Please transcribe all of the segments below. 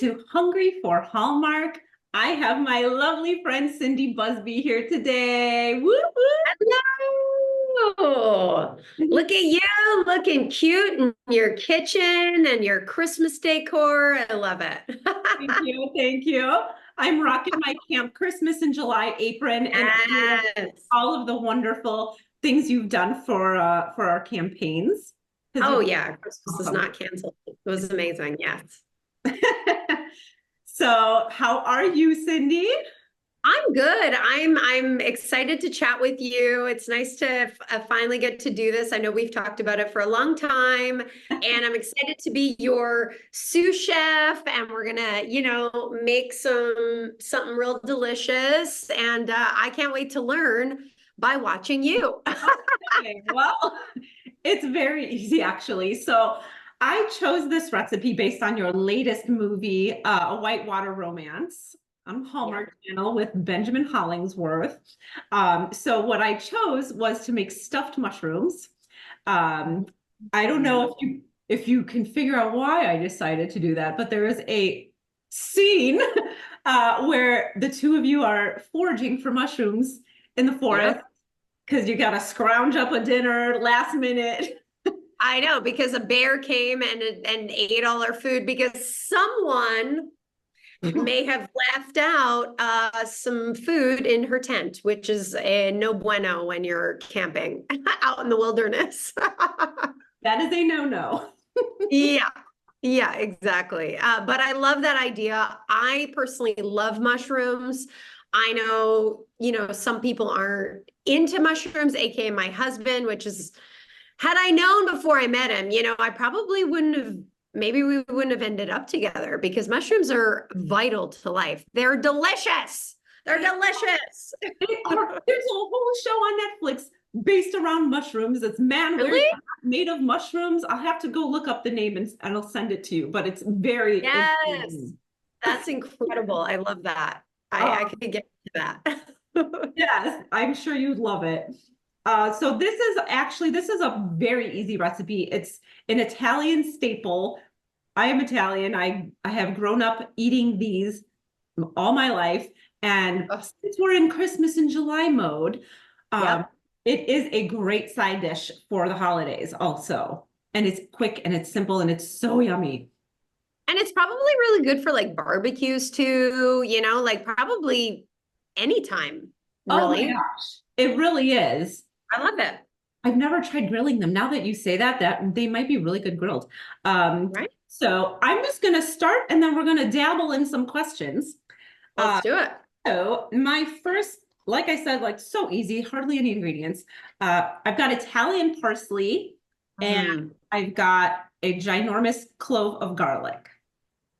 to Hungry for Hallmark. I have my lovely friend Cindy Busby here today. Woo Hello. woo! Look at you looking cute in your kitchen and your Christmas decor. I love it. Thank you, thank you. I'm rocking my Camp Christmas in July apron and Yes. all of the wonderful things you've done for our campaigns. Because Oh you've yeah, Christmas is awesome. not canceled. It was amazing. Yes. So, how are you, Cindy? I'm good. I'm excited to chat with you. It's nice to finally get to do this. I know we've talked about it for a long time, and I'm excited to be your sous chef. And we're gonna, make something real delicious. And I can't wait to learn by watching you. Okay, well, it's very easy actually. So I chose this recipe based on your latest movie, A Whitewater Romance on Yeah. Hallmark Channel with Benjamin Hollingsworth. So what I chose was to make stuffed mushrooms. Um, I don't know if you can figure out why I decided to do that, but there is a scene where the two of you are foraging for mushrooms in the forest Yep. because you got to scrounge up a dinner last minute. I know, because a bear came and ate all our food because someone may have left out some food in her tent, which is a no bueno when you're camping out in the wilderness. That is a no-no. Yeah, yeah, exactly. But I love that idea. I personally love mushrooms. I know, some people aren't into mushrooms, aka my husband, which is, had I known before I met him, I probably wouldn't have, maybe we wouldn't have ended up together because mushrooms are vital to life. They're delicious. They're delicious. There's a whole show on Netflix based around mushrooms. It's Man Wears Really? Made of Mushrooms. I'll have to go look up the name and I'll send it to you, but it's very Yes. interesting. That's incredible. I love that. I Um, could get to that. yes, I'm sure you'd love it. So this is a very easy recipe. It's an Italian staple. I am Italian. I have grown up eating these all my life. And Oh, since we're in Christmas in July mode, um, yep. it is a great side dish for the holidays also. And it's quick and it's simple and it's so yummy. And it's probably really good for like barbecues too, like probably anytime, Oh my really. gosh, it really is. I love it. I've never tried grilling them. Now that you say that, they might be really good grilled. Right? So I'm just gonna start and then we're gonna dabble in some questions. Let's do it. So my first, like I said, like so easy, hardly any ingredients. I've got Italian parsley and Mm. I've got a ginormous clove of garlic.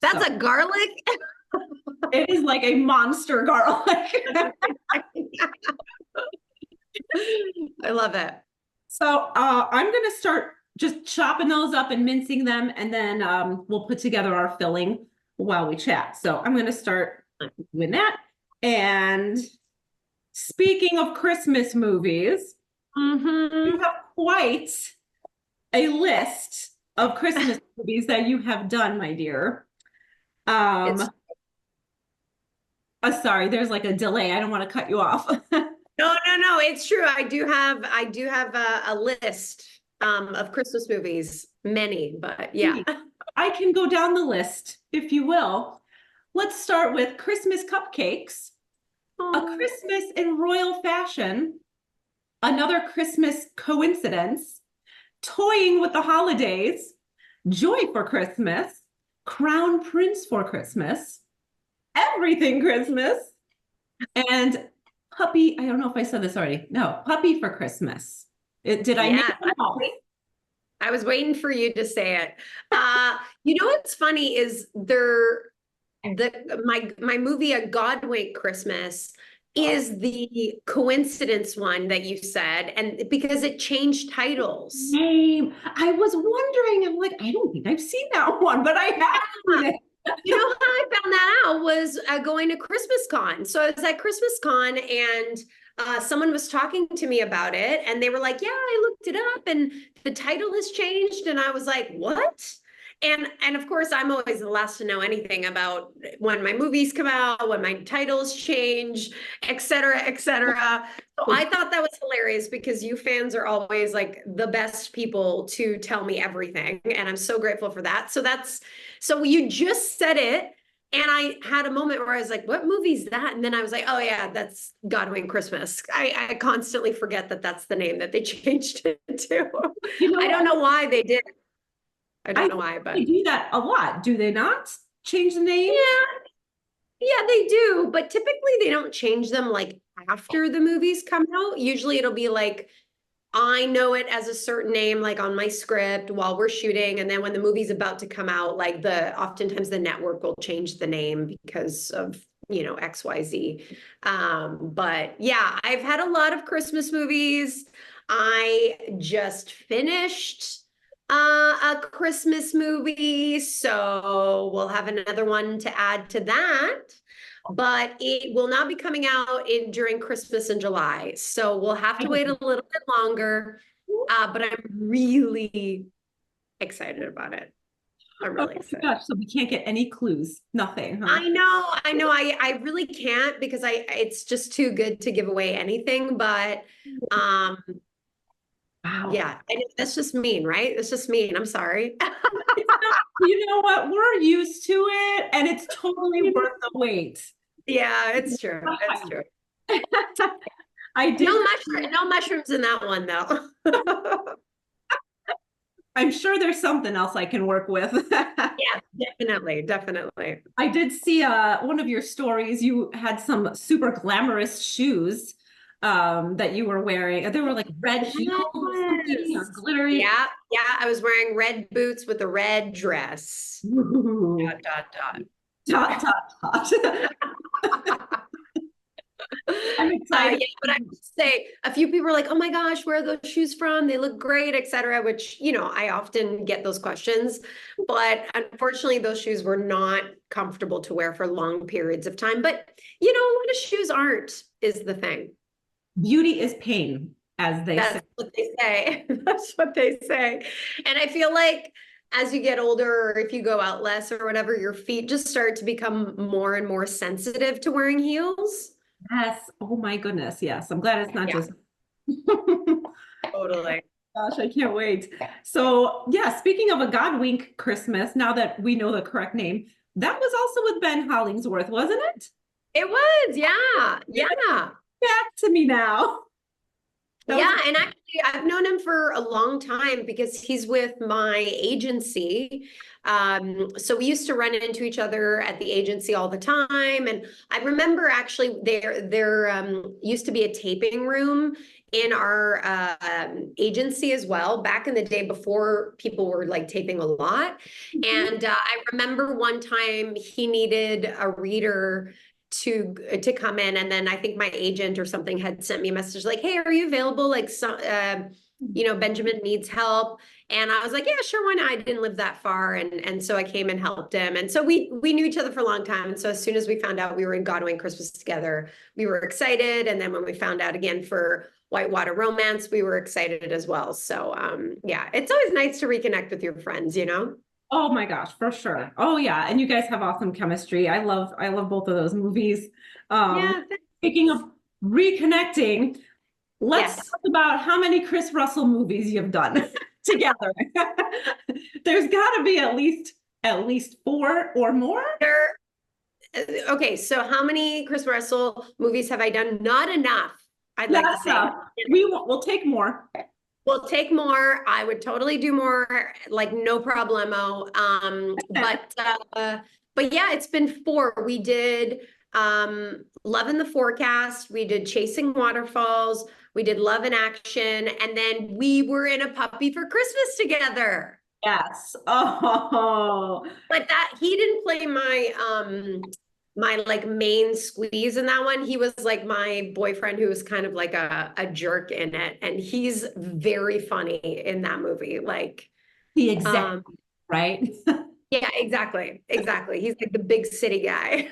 So That's a garlic. it is like a monster garlic. I love it. So I'm gonna start just chopping those up and mincing them, and then we'll put together our filling while we chat. So I'm gonna start doing that. And speaking of Christmas movies, you Hmm. have quite a list of Christmas movies that you have done, my dear. It's Sorry, there's like a delay. I don't want to cut you off. no, it's true. I do have a list of Christmas movies, many, but yeah. I can go down the list, if you will. Let's start with Christmas cupcakes, A Oh, Christmas in Royal Fashion, Another Christmas Coincidence, Toying with the Holidays, Joy for Christmas, Crown Prince for Christmas, Everything Christmas, and Puppy. I don't know if I said this already. No, Puppy for Christmas. Did I name yeah. them all? I was waiting for you to say it. What's funny is my movie A God Wink Christmas is the coincidence one that you said, and because it changed titles. Name. I was wondering. I'm like, I don't think I've seen that one, but I have seen it. You know how I found that out was going to Christmas Con. So I was at Christmas Con and someone was talking to me about it and they were like, yeah, I looked it up and the title has changed. And I was like, what? And of course, I'm always the last to know anything about when my movies come out, when my titles change, et cetera, et cetera. So I thought that was hilarious because you fans are always like the best people to tell me everything. And I'm so grateful for that. So you just said it. And I had a moment where I was like, what movie's that? And then I was like, oh yeah, that's Godwin Christmas. I constantly forget that that's the name that they changed it to. You know I don't what? know why they did. I I don't know think why, but they do that a lot, do they not? Change the names? yeah, yeah, they do. But typically they don't change them like after the movies come out. Usually it'll be like, I know it as a certain name, like on my script while we're shooting. And then when the movie's about to come out, like oftentimes the network will change the name because of, XYZ. But yeah, I've had a lot of Christmas movies. I just finished a Christmas movie, so we'll have another one to add to that. But it will not be coming out during Christmas in July, so we'll have I to don't wait know. a little bit longer. But I'm really excited about it. I'm Oh really my excited. gosh, so we can't get any clues. Nothing, huh? I know. I really can't because it's just too good to give away anything. But um, Wow. yeah, and that's just mean, right? It's just mean. I'm sorry. It's not, you know what? We're used to it and it's totally worth the wait. Yeah, it's true. It's true. I did No mushrooms in that one though. I'm sure there's something else I can work with. Yeah, definitely, definitely. I did see one of your stories. You had some super glamorous shoes that you were wearing. They were like red heels or something or Yes. glittery. Yeah, yeah. I was wearing red boots with a red dress. Ooh. Dot, Dot, dot, dot. dot. I'm excited. Yeah, but I would say a few people are like, "Oh my gosh, where are those shoes from? They look great, etc." Which, I often get those questions, but unfortunately, those shoes were not comfortable to wear for long periods of time. But a lot of shoes aren't, is the thing. Beauty is pain, as they say. That's what they say. That's what they say. And I feel like as you get older, or if you go out less or whatever, your feet just start to become more and more sensitive to wearing heels. Yes. Oh my goodness. Yes. I'm glad it's not Yeah, just. totally. Gosh, I can't wait. So, yeah, speaking of a Godwink Christmas, now that we know the correct name, that was also with Ben Hollingsworth, wasn't it? It was, yeah, Give it yeah. back to me now. That was Yeah, and actually, I've known him for a long time because he's with my agency. So we used to run into each other at the agency all the time. And I remember actually there used to be a taping room in our agency as well, back in the day before people were like taping a lot. And I remember one time he needed a reader to come in, and then I think my agent or something had sent me a message like, hey, are you available, like some Benjamin needs help. And I was like, yeah, sure, why not? I didn't live that far, and so I came and helped him. And so we knew each other for a long time, and so as soon as we found out we were in Godwin Christmas together, we were excited. And then when we found out again for Whitewater Romance, we were excited as well. So yeah, it's always nice to reconnect with your friends. Oh my gosh, for sure. Oh yeah, and you guys have awesome chemistry. I love both of those movies. Um, Yeah, Speaking of reconnecting, let's yes. talk about how many Chris Russell movies you've done together. There's got to be at least four or more. There Okay, so how many Chris Russell movies have I done? Not enough, I'd like to Not say. enough. We'll take more. We'll take more. I would totally do more, like no problemo. But yeah, it's been four. We did Love in the Forecast, we did Chasing Waterfalls, we did Love in Action, and then we were in a Puppy for Christmas together. Yes. Oh, But that he didn't play my like main squeeze in that one. He was like my boyfriend who was kind of like a jerk in it. And he's very funny in that movie. Like, the exec, um, right? yeah, exactly. Exactly. He's like the big city guy.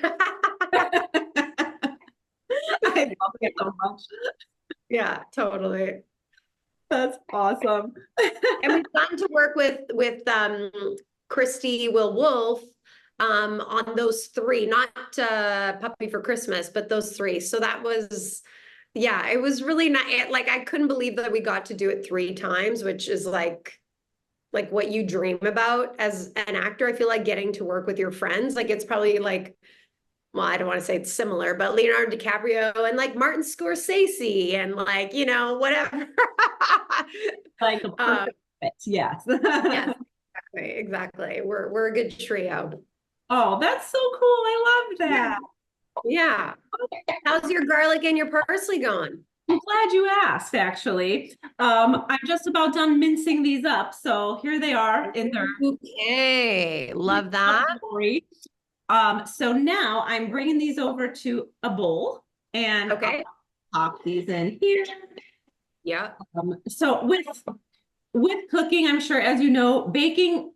I love it so much. Yeah, totally. That's awesome. And we've gotten to work with Christy Will Wolf on those three, not Puppy for Christmas, but those three. So that was, yeah, it was really nice. Like I couldn't believe that we got to do it 3 times, which is like what you dream about as an actor. I feel like getting to work with your friends, like it's probably like, well, I don't want to say it's similar, but Leonardo DiCaprio and like Martin Scorsese and like, you know, whatever. Like a uh, perfect fit, yes. yes, exactly. We're a good trio. Oh, that's so cool. I love Yeah. that. Yeah. How's your garlic and your parsley going? I'm glad you asked, actually. I'm just about done mincing these up. So here they are in their Okay, love that. glory. So now I'm bringing these over to a bowl and I'll Okay. pop these in here. Yeah. So with cooking, I'm sure, as you know, baking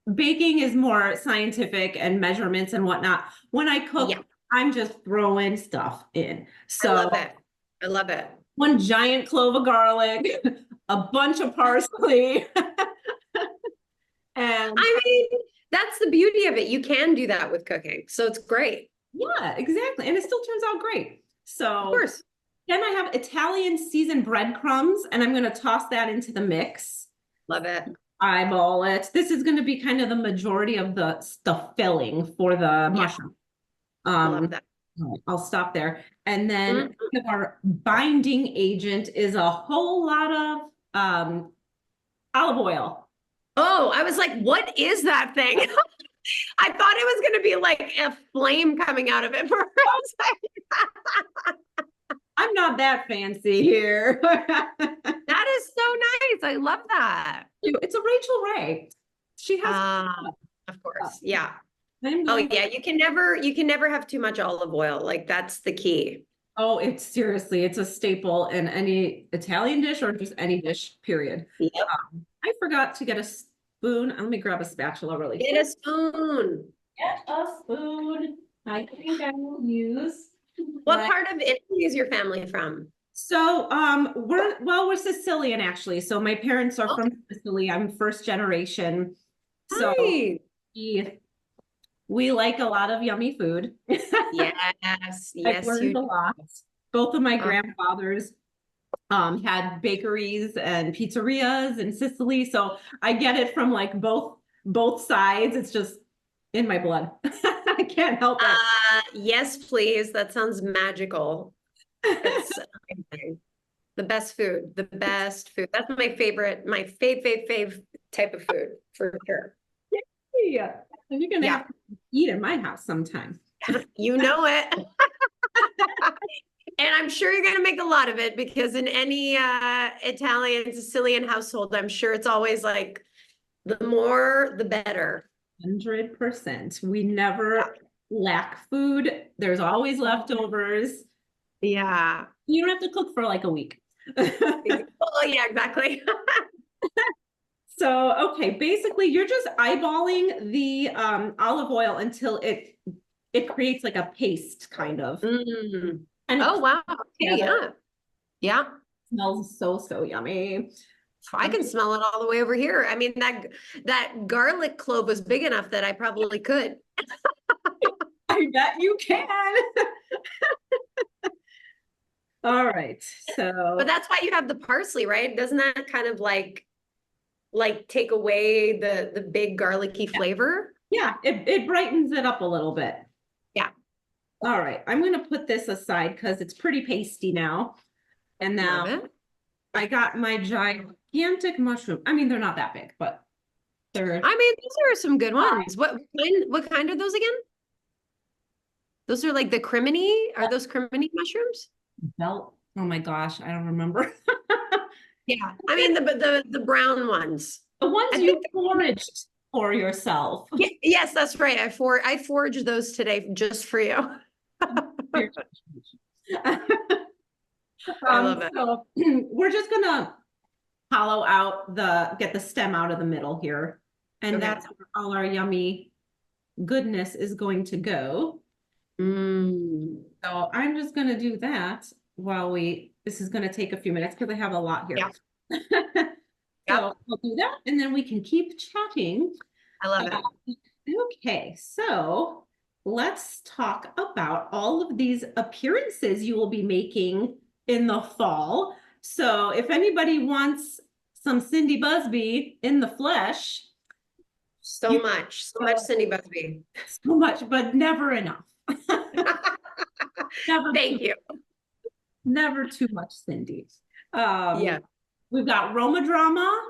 is more scientific and measurements and whatnot. When I cook, Yeah. I'm just throwing stuff in. I So love it. I love it. one giant clove of garlic, a bunch of parsley, and I mean, that's the beauty of it. You can do that with cooking. So it's great. yeah, exactly. And it still turns out great. Of So course. then I have Italian seasoned breadcrumbs, and I'm going to toss that into the mix. Love it. Eyeball it. This is going to be kind of the majority of the filling for the mushroom. Love that. I'll stop there. And then Mhm. our binding agent is a whole lot of olive oil. Oh, I was like, what is that thing? I thought it was going to be like a flame coming out of it for a second. I'm not that fancy here. That is so nice. I love that. It's a Rachel Ray. She has Of course. Yeah. I'm Oh going, yeah, you can never have too much olive oil. Like that's the key. oh, it's seriously, it's a staple in any Italian dish or just any dish, period. Yep. I forgot to get a spoon. Let me grab a spatula really quick. Get a spoon. Get a spoon. I think I will use. What my- part of Italy is your family from? So, we're Sicilian actually. So my parents are from Sicily. I'm first generation. So Nice. we like a lot of yummy food. Yes, I've yes, learned you a lot. Both of my uh, grandfathers had bakeries and pizzerias in Sicily. So I get it from like both sides. It's just in my blood. I can't help it. yes, please. That sounds magical. It's amazing. The best food, the best food. That's my favorite, my fave type of food for sure. Yeah. And you're gonna Yeah. have to eat at my house sometime. You know it. And I'm sure you're going to make a lot of it because in any Italian, Sicilian household, I'm sure it's always like the more, the better. 100%. We never lack food. There's always leftovers. Yeah. You don't have to cook for like a week. Oh, yeah, exactly. So, okay, basically you're just eyeballing the olive oil until it creates like a paste kind of. Mm. And Oh, wow. Okay, yeah. Yeah. smells so yummy. I can smell it all the way over here. I mean, that garlic clove was big enough that I probably could. I bet you can. All right. So But that's why you have the parsley, right? Doesn't that kind of like take away the big garlicky flavor? yeah, it brightens it up a little bit. Yeah. All right. I'm going to put this aside because it's pretty pasty now. And now Love it. I got my gigantic mushroom. I mean, they're not that big, but they're I mean, those are some good ones. What kind are those again? Those are like the crimini? Are those crimini mushrooms? belt. Oh my gosh, I don't remember. Yeah. I mean the brown ones. The ones I you think foraged for yourself. yes, that's right. I foraged those today just for you. I love it. So we're just gonna hollow out get the stem out of the middle here. And Okay. that's where all our yummy goodness is going to go. Mm. So I'm just gonna do that while this is gonna take a few minutes because I have a lot here. Yeah. So I'll do that and then we can keep chatting. I love it. Okay, so let's talk about all of these appearances you will be making in the fall. So if anybody wants some Cindy Busby in the flesh, you So much Cindy Busby. so much, but never enough. Never too, Thank you. never too much Cindy. Um, Yeah. we've got Roma Drama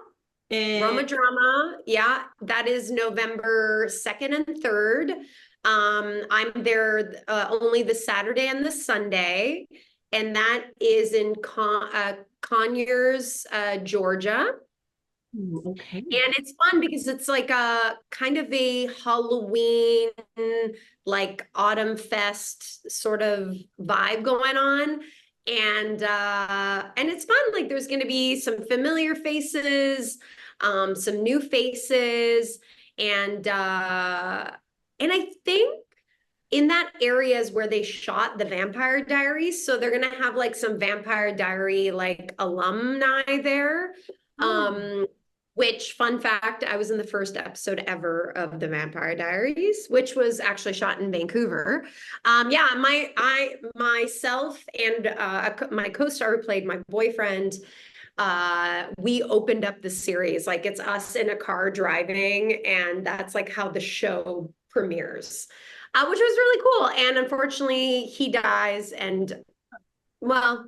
Roma and Drama. Yeah, that is November 2nd and 3rd. I'm there only the Saturday and the Sunday, and that is in Conyers, Georgia. okay. And it's fun because it's like a kind of a Halloween, like autumn fest sort of vibe going on. And it's fun. Like there's gonna be some familiar faces, some new faces, and I think in that area is where they shot the Vampire Diaries. So they're gonna have like some Vampire Diary like alumni there. Oh, Um, which, fun fact, I was in the first episode ever of the Vampire Diaries, which was actually shot in Vancouver. Yeah, myself and my co-star who played my boyfriend, we opened up the series. Like it's us in a car driving, and that's like how the show premieres, which was really cool. And unfortunately, he dies, and well,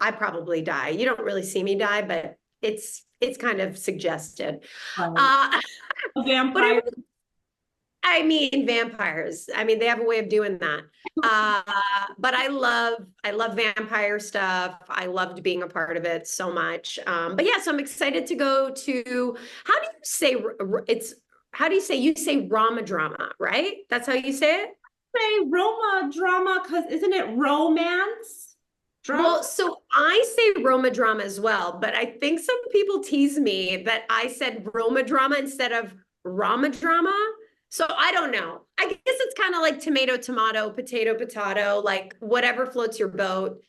I probably die. You don't really see me die, but it's kind of suggested. right. Uh, A but it vampire. was, I mean, vampires. I mean, they have a way of doing that. Uh, but I love vampire stuff. I loved being a part of it so much. But yeah, so I'm excited to go to, how do you say it's, how do you say, Rama drama, right? That's how you say it? Say Roma Drama because isn't it romance drama? Well, so I say Roma drama as well, but I think some people tease me that I said Roma drama instead of Rama drama. So I don't know. I guess it's kind of like tomato, tomato, potato, potato, like whatever floats your boat.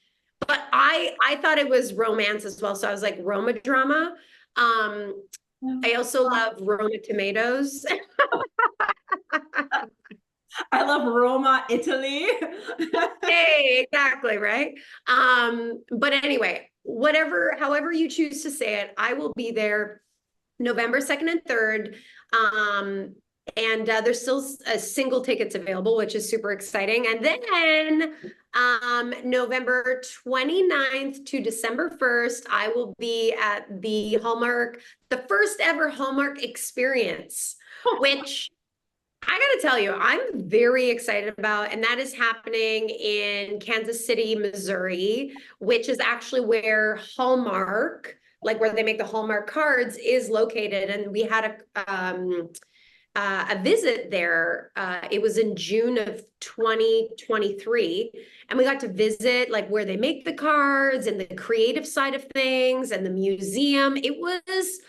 But I thought it was romance as well, so I was like Roma drama. Um, I also love Roma tomatoes. I love Roma, Italy. Hey, exactly, right? But anyway, however you choose to say it, I will be there November 2nd and 3rd. And there's still single tickets available, which is super exciting. And then November 29th to December 1st, I will be at the the first ever Hallmark experience, which I gotta tell you, I'm very excited about, and that is happening in Kansas City, Missouri, which is actually where Hallmark, like where they make the Hallmark cards, is located. And we had a visit there. It was in June of 2023, and we got to visit like where they make the cards and the creative side of things and the museum. It was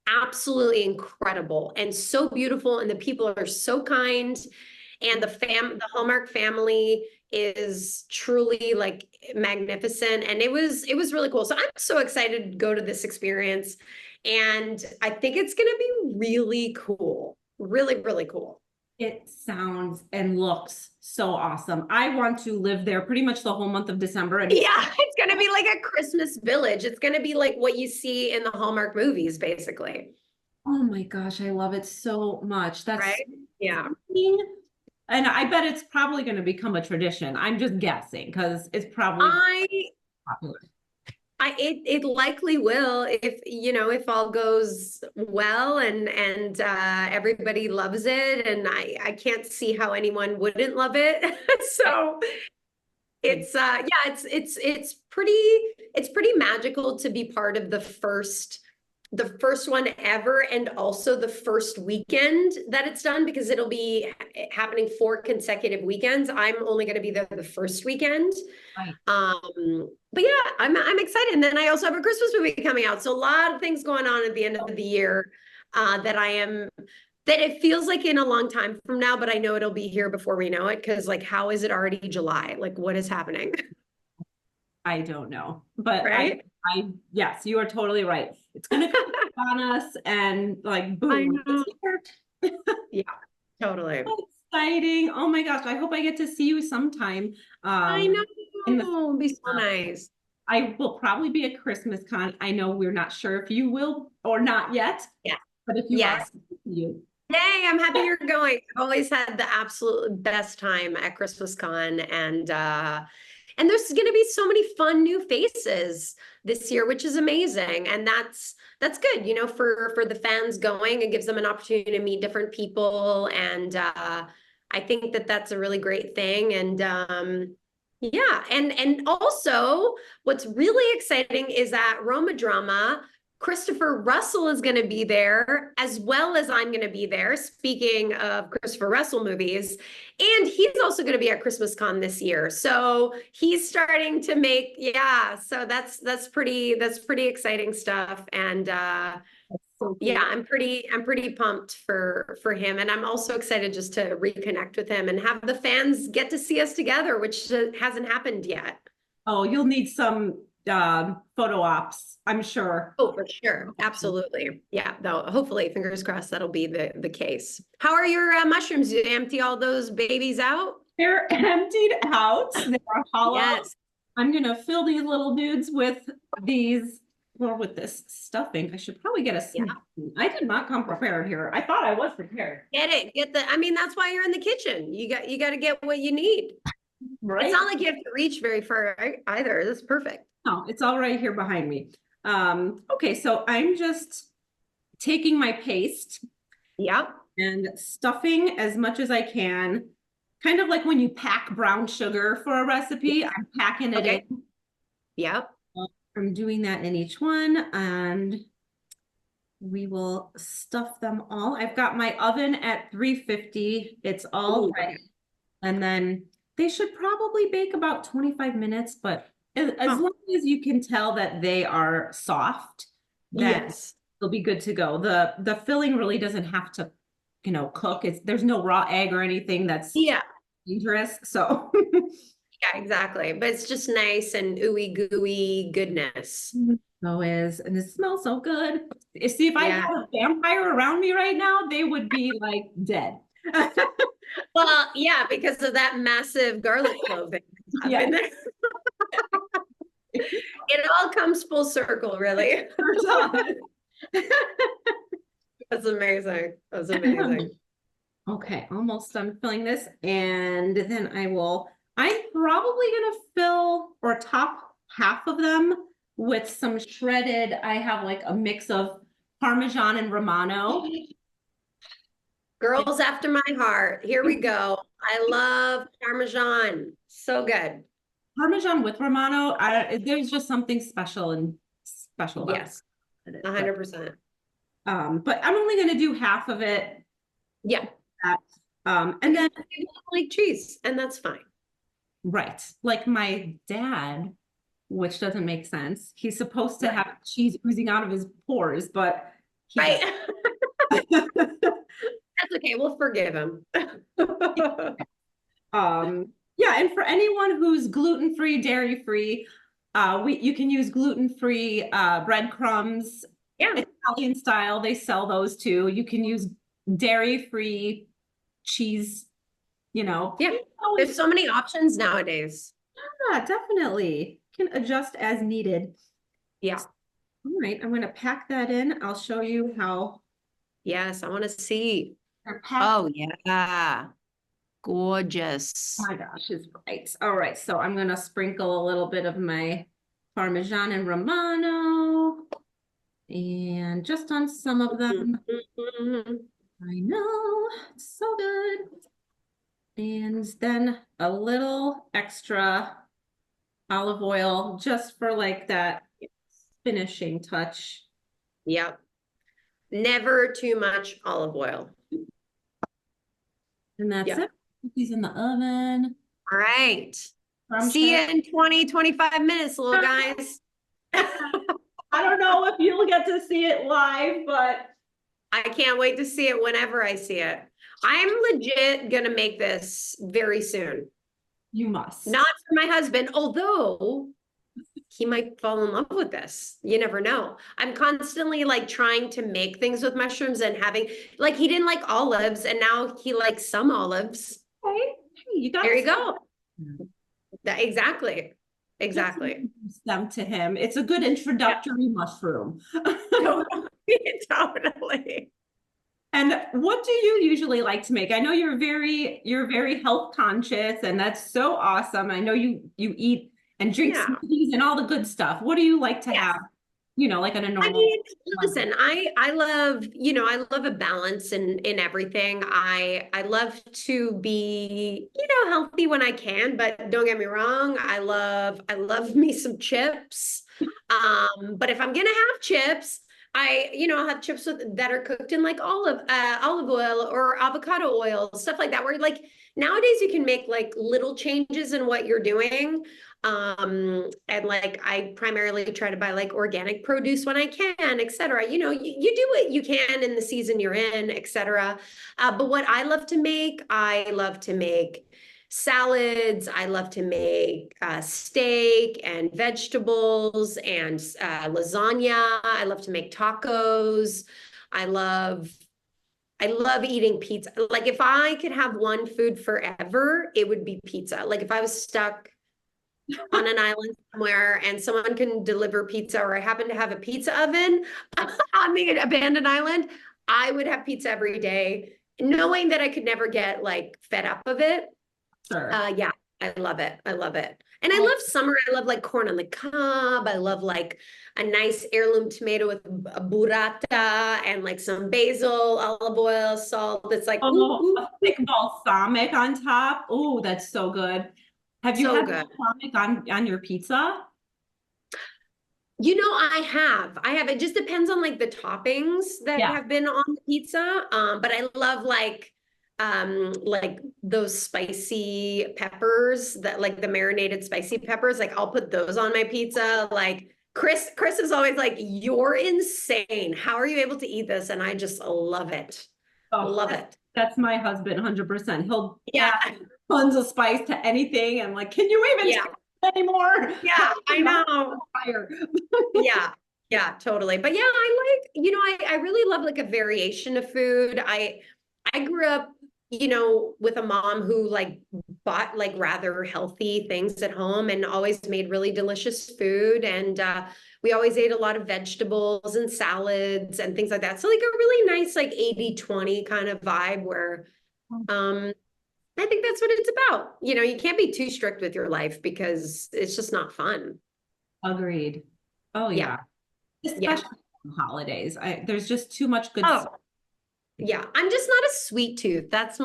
absolutely incredible and so beautiful, and the people are so kind, and the Hallmark family is truly like magnificent, and it was really cool. So I'm so excited to go to this experience, and I think it's going to be really cool, really, really cool. It sounds and looks so awesome. I want to live there pretty much the whole month of December. And Yeah, it's going to be like a Christmas village. It's going to be like what you see in the Hallmark movies, basically. oh my gosh, I love it so much. That's Right? Yeah. exciting. And I bet it's probably going to become a tradition. I'm just guessing because it's probably I popular. it likely will, if if all goes well, and everybody loves it, and I can't see how anyone wouldn't love it. So yeah, it's pretty magical to be part of the first one ever, and also the first weekend that it's done, because it'll be happening 4 consecutive weekends. I'm only going to be there the first weekend. Right. But yeah, I'm excited. And then I also have a Christmas movie coming out. So a lot of things going on at the end of the year, that it feels like in a long time from now, but I know it'll be here before we know it, because like, how is it already July? Like, what is happening? I don't know, but Right? yes, you are totally right. It's going to come on us and like, I boom, it's know. here. Yeah, totally. Exciting. Oh my gosh. I hope I get to see you sometime. I Um, in the know. It'd be so nice. I will probably be at Christmas con. I know we're not sure if you will or not yet, Yeah. but if you are, Yes. you. Yay, I'm happy you're going. I've always had the absolute best time at Christmas Con, and there's going to be so many fun new faces this year, which is amazing. And that's good, for the fans going. It gives them an opportunity to meet different people, and I think that that's a really great thing. And yeah, and also what's really exciting is that Roma Drama. Christopher Russell is going to be there, as well as I'm going to be there. Speaking of Christopher Russell movies, and he's also going to be at Christmas Con this year. So he's starting to make, yeah. So that's pretty exciting stuff. And So yeah, cool. I'm pretty pumped for him, and I'm also excited just to reconnect with him and have the fans get to see us together, which hasn't happened yet. Oh, you'll need some photo ops, I'm sure. Oh, for sure. Absolutely. Yeah, though hopefully, fingers crossed, that'll be the case. How are your mushrooms? Did you empty all those babies out? They're emptied out. They are hollow. Yes. I'm gonna fill these little dudes with these, or with this stuffing. I should probably get a Yeah. snack. I did not come prepared here. I thought I was prepared. Get it. I mean, that's why you're in the kitchen. You got to get what you need. It's Right? not like you have to reach very far either. That's perfect. No, it's all right here behind me. Okay, so I'm just taking my paste Yep. and stuffing as much as I can. Kind of like when you pack brown sugar for a recipe, I'm packing it Okay. in. Yep. I'm doing that in each one, and we will stuff them all. I've got my oven at 350. It's all Ooh. ready. And then they should probably bake about 25 minutes, but as Huh. long as you can tell that they are soft, then Yes. they'll be good to go. The filling really doesn't have to, cook. There's no raw egg or anything that's Yeah. dangerous. So Yeah, exactly. But it's just nice and ooey gooey goodness. so is, and it smells so good. See, if I Yeah. had a vampire around me right now, they would be like dead. Well, yeah, because of that massive garlic clove thing. Yeah. It all comes full circle, really. That's amazing. That's amazing. Okay, almost done filling this. And then I'm probably gonna fill or top half of them with some shredded, I have like a mix of Parmesan and Romano. Girls after my heart. Here we go. I love Parmesan. So good. Parmesan with Romano, there's just something special about Yes, it. 100%. But I'm only gonna do half of it. Yeah. That, and then People like cheese, and that's fine. right, like my dad, which doesn't make sense. He's supposed to have cheese oozing out of his pores, but he Right. doesn't. That's okay. We'll forgive him. Yeah, and for anyone who's gluten-free, dairy-free, you can use gluten-free breadcrumbs. Yeah. Italian style, they sell those too. You can use dairy-free cheese, Yeah. Always, There's so many options nowadays. yeah, definitely. Can adjust as needed. Yeah. All right, I'm gonna pack that in. I'll show you how Yes, I want to see. they're packed. Oh, yeah. Gorgeous. Oh my gosh, is right. All right, so I'm gonna sprinkle a little bit of my Parmesan and Romano, and just on some of them. I know, it's so good. And then a little extra olive oil just for like that finishing touch. Yep. Never too much olive oil. And that's Yeah. it. Put these in the oven. All right. I'm See you sure. in 20, 25 minutes, little guys. I don't know if you'll get to see it live, but I can't wait to see it whenever I see it. I'm legit gonna make this very soon. you must. Not for my husband, although he might fall in love with this. You never know. I'm constantly like trying to make things with mushrooms and having, like, he didn't like olives and now he likes some olives. Okay. Hey, you There gotta you go. Exactly. just Exactly. introduce them to him. It's a good Yeah. introductory mushroom. Totally. Totally. And what do you usually like to make? I know you're very health conscious, and that's so awesome. I know you eat and drink Yeah. smoothies and all the good stuff. What do you like to Yes. have, like on a I normal mean, Monday? listen, I love, I love a balance in everything. I love to be, healthy when I can, but don't get me wrong, I love me some chips. But if I'm gonna have chips, I'll have chips that are cooked in like olive oil or avocado oil, stuff like that, where like nowadays you can make like little changes in what you're doing. And like I primarily try to buy like organic produce when I can, etc. You do what you can in the season you're in, etc. But what I love to make salads. I love to make steak and vegetables and lasagna. I love to make tacos. I love I love eating pizza. Like if I could have one food forever, it would be pizza. Like if I was stuck on an island somewhere and someone can deliver pizza, or I happen to have a pizza oven on the abandoned island, I would have pizza every day, knowing that I could never get like fed up of it. Sure. Yeah, I love it. I love it. And I Oh, love summer. I love like corn on the cob. I love like a nice heirloom tomato with a burrata and like some basil, olive oil, salt. It's like, ooh, oh, ooh, a thick balsamic on top. Oh, that's so good. Have you so had good. balsamic on your pizza? I have. It just depends on like the toppings that Yeah. have been on the pizza. But I love like those spicy peppers, that like the marinated spicy peppers. Like I'll put those on my pizza. Like Chris is always like, "You're insane. How are you able to eat this?" And I just love it. Oh, Love that's, it. that's my husband, 100%. He'll Yeah. add tons of spice to anything. I'm like, can you even Yeah. taste it anymore? Yeah, I know. Fire. Yeah, yeah, totally. But yeah, I really love like a variation of food. I grew up, with a mom who like bought like rather healthy things at home and always made really delicious food. And we always ate a lot of vegetables and salads and things like that. So like a really nice like 80-20 kind of vibe where um I think that's what it's about. You can't be too strict with your life because it's just not fun. Agreed. Oh Yeah. yeah. Yeah. Especially on holidays. There's just too much good Oh, stuff. yeah, I'm just not a sweet tooth. That's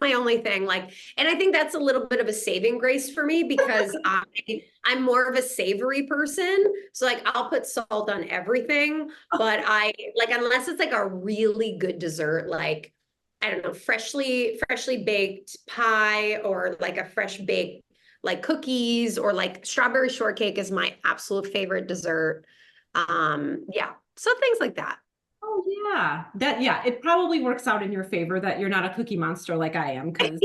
my only thing. Like, and I think that's a little bit of a saving grace for me because I'm more of a savory person. So like I'll put salt on everything, but I like unless it's like a really good dessert, like I don't know, freshly baked pie or like a fresh baked like cookies or like strawberry shortcake is my absolute favorite dessert. Yeah, so things like that. Oh yeah. Yeah, it probably works out in your favor that you're not a cookie monster like I am, because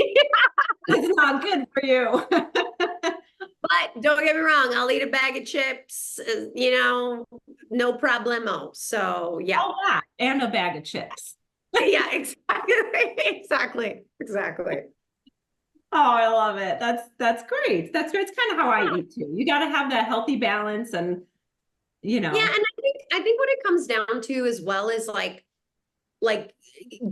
it's not good for you. But don't get me wrong, I'll eat a bag of chips, no problemo. So yeah. Oh yeah. And a bag of chips. Yeah, exactly. Exactly. Exactly. Oh, I love it. That's great. That's great. It's kind of how I eat too. You got to have that healthy balance and Yeah, and I think what it comes down to as well is like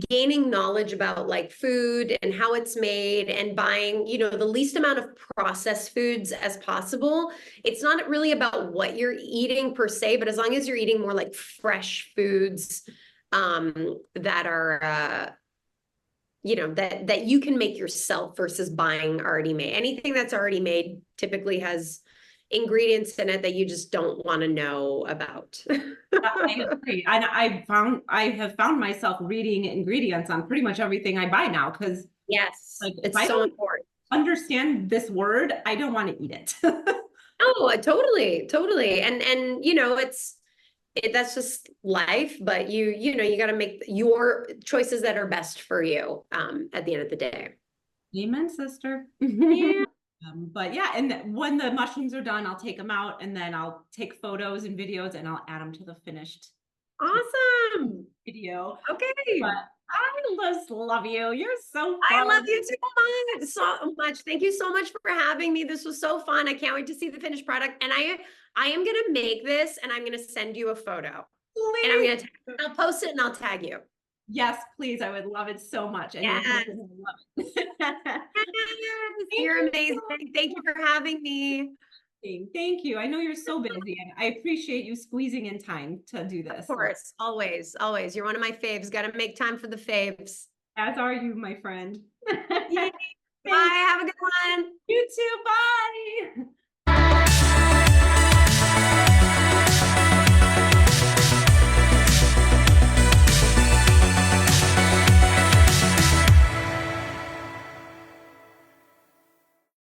gaining knowledge about like food and how it's made and buying, the least amount of processed foods as possible. It's not really about what you're eating per se, but as long as you're eating more like fresh foods that are that you can make yourself versus buying already made. Anything that's already made typically has ingredients in it that you just don't want to know about. I agree. And I have found myself reading ingredients on pretty much everything I buy now, because Yes, like if it's I so don't important. understand this word, I don't want to eat it. Oh, totally, totally. And that's just life, but you got to make your choices that are best for you at the end of the day. Amen, sister. Yeah. But yeah, and when the mushrooms are done, I'll take them out and then I'll take photos and videos and I'll add them to the finished Awesome. video. But Okay. I just love you. You're so I love fun. you too much, so much. Thank you so much for having me. This was so fun. I can't wait to see the finished product. And I am gonna make this and I'm gonna send you a photo. And Please. I'll post it and I'll tag you. Yes, please. I would love it so much. And your Yes. husband would love it. Yes, Thank you're you amazing. so Thank you for having me. much. Thank you. I know you're so busy and I appreciate you squeezing in time to do Of this. So, course, always, always. You're one of my faves. Got to make time for the faves. as are you, my friend. Yay. Thanks. Bye. Have a good one. You too. Bye.